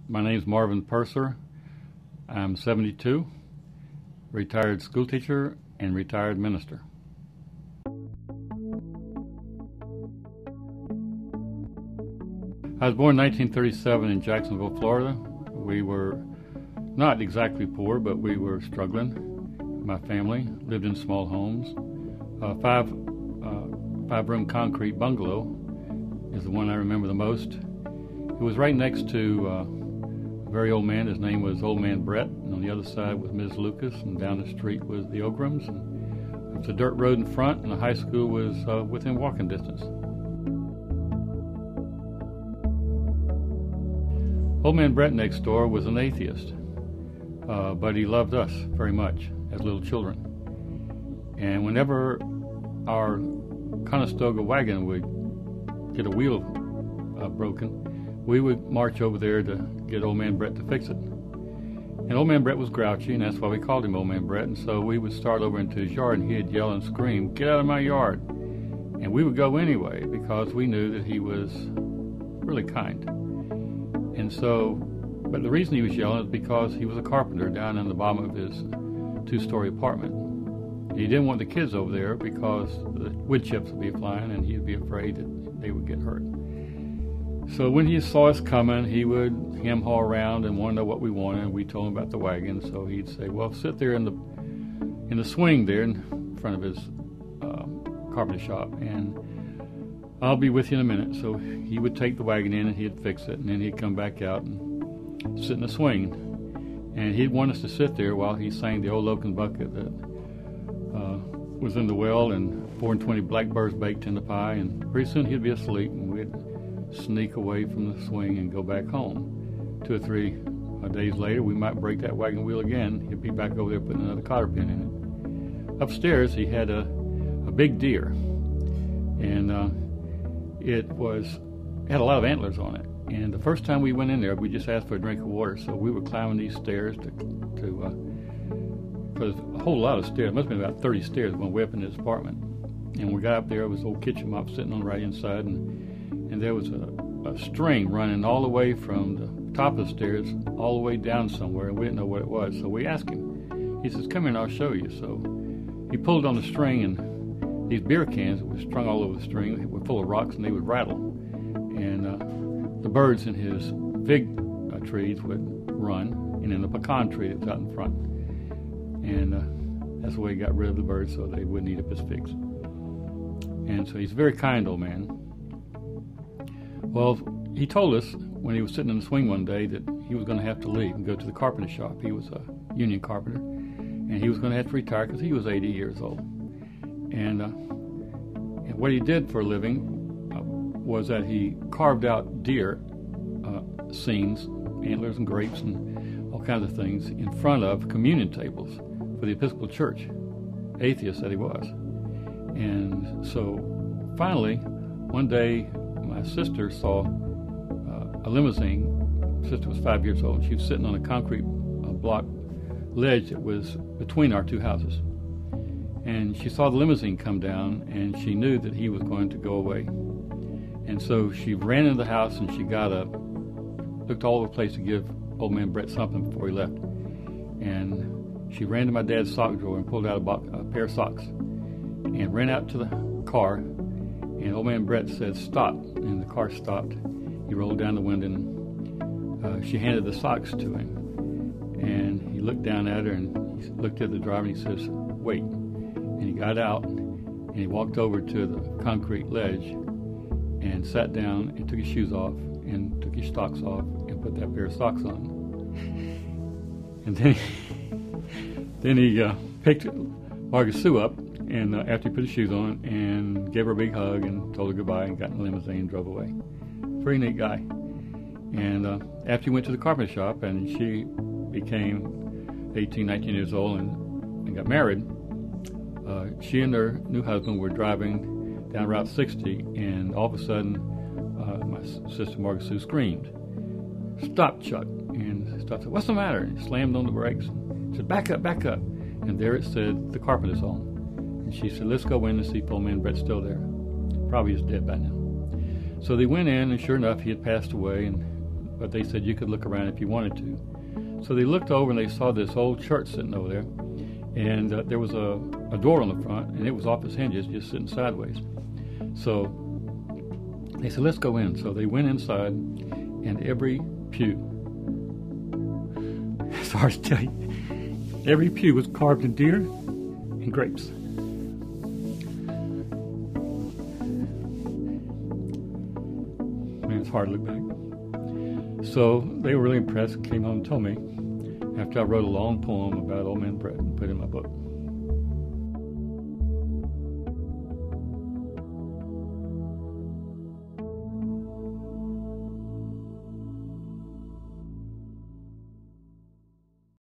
My name is Marvin Purser. I'm 72, retired school teacher and retired minister. I was born in 1937 in Jacksonville, Florida. We were not exactly poor, but we were struggling. My family lived in small homes. Five-room concrete bungalow is the one I remember the most. It was right next to a very old man. His name was Old Man Brett, and on the other side was Ms. Lucas, and down the street was the Ograms. And there was a dirt road in front, and the high school was within walking distance. Old Man Brett next door was an atheist, but he loved us very much as little children. And whenever our Conestoga wagon would get a wheel broken, we would march over there to get Old Man Brett to fix it. And Old Man Brett was grouchy, and that's why we called him Old Man Brett. And so we would start over into his yard, and he'd yell and scream, "Get out of my yard!" And we would go anyway because we knew that he was really kind. And so, but the reason he was yelling is because he was a carpenter down in the bottom of his two-story apartment. And he didn't want the kids over there because the wood chips would be flying, and he'd be afraid that they would get hurt. So when he saw us coming, he would hem-haw around and want to know what we wanted, and we told him about the wagon. So he'd say, "Well, sit there in the swing there in front of his carpenter shop, and I'll be with you in a minute." So he would take the wagon in and he'd fix it, and then he'd come back out and sit in the swing. And he'd want us to sit there while he sang the old oaken bucket that was in the well, and 4 and 20 blackbirds baked in the pie, and pretty soon he'd be asleep, and we'd sneak away from the swing and go back home. 2 or 3 days later, we might break that wagon wheel again. He'd be back over there putting another cotter pin in it. Upstairs, he had a big deer, and it had a lot of antlers on it. And the first time we went in there, we just asked for a drink of water. So we were climbing these stairs for a whole lot of stairs. It must have been about 30 stairs when we went up in his apartment. And we got up there, it was an old kitchen mop sitting on the right inside, and there was a string running all the way from the top of the stairs all the way down somewhere, and we didn't know what it was. So we asked him. He says, "Come here and I'll show you." So he pulled on the string, and these beer cans that were strung all over the string were full of rocks, and they would rattle. And the birds in his fig trees would run, and in the pecan tree that was out in front. And that's the way he got rid of the birds, so they wouldn't eat up his figs. And so he's a very kind old man. Well, he told us when he was sitting in the swing one day that he was going to have to leave and go to the carpenter shop. He was a union carpenter, and he was going to have to retire because he was 80 years old. And what he did for a living was that he carved out deer scenes, antlers and grapes and all kinds of things in front of communion tables for the Episcopal Church, atheist that he was. And so finally, one day, my sister saw a limousine. My sister was 5 years old, and she was sitting on a concrete block ledge that was between our two houses. And she saw the limousine come down, and she knew that he was going to go away. And so she ran into the house, and she got up, looked all over the place to give Old Man Brett something before he left. And she ran to my dad's sock drawer and pulled out a pair of socks and ran out to the car. And Old Man Brett said, "Stop." And the car stopped. He rolled down the window, and she handed the socks to him. And he looked down at her, and he looked at the driver, and he says, "Wait." And he got out, and he walked over to the concrete ledge and sat down and took his shoes off and took his socks off and put that pair of socks on. And then he picked Margaret Sue up, and after he put his shoes on, and gave her a big hug and told her goodbye, and got in the limousine and drove away. Pretty neat guy. And after he went to the carpenter shop, and she became 18, 19 years old and got married, she and her new husband were driving down Route 60, and all of a sudden, my sister Margaret Sue screamed, "Stop, Chuck!" And Chuck said, "What's the matter?" And he slammed on the brakes and said, "Back up, back up." And there it said, "The carpenter's home." And she said, "Let's go in and see if Old Man Brett's still there. Probably is dead by now." So they went in, and sure enough, he had passed away, and but they said you could look around if you wanted to. So they looked over and they saw this old church sitting over there, and there was a door on the front, and it was off its hinges, just sitting sideways. So they said, let's go in. So they went inside, and every pew, it's hard to tell you, every pew was carved in deer and grapes. Man, it's hard to look back. So they were really impressed and came home and told me after I wrote a long poem about Old Man Brett and put it in my book.